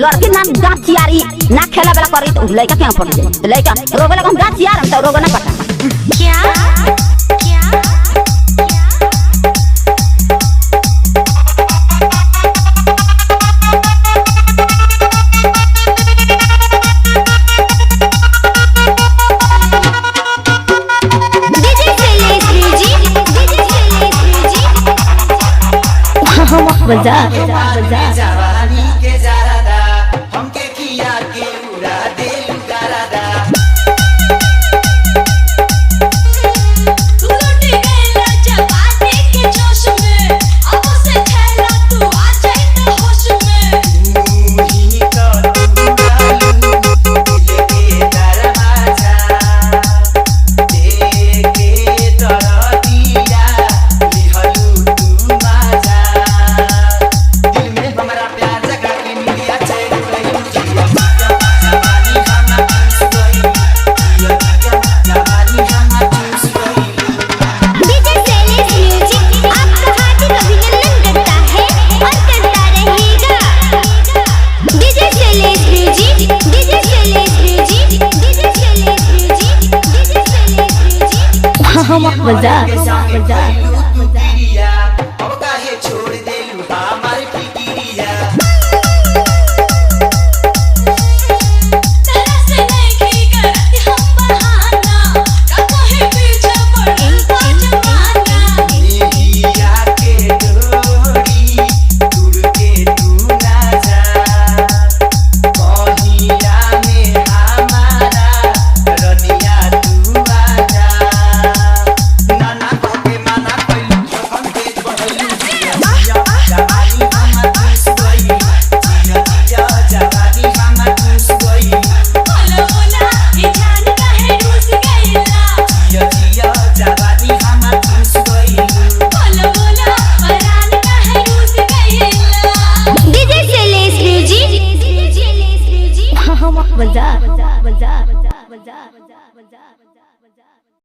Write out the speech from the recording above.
लड़की नाम गाछियारी ना खेला बेला करी तो लड़का क्या पड़ जाए लड़का रोग लगा गाछियार हम तो रोग ना पता क्या जवानी के जरादा हमके किया के उड़ा दे गरादा तू लुट गईला जवानी के जोश में अब से खेला तू आ जाए तो होश में तू ही तो तू डालू दिल के दरवाजा देखे तोरा दिया लिहलू तू मजा मजा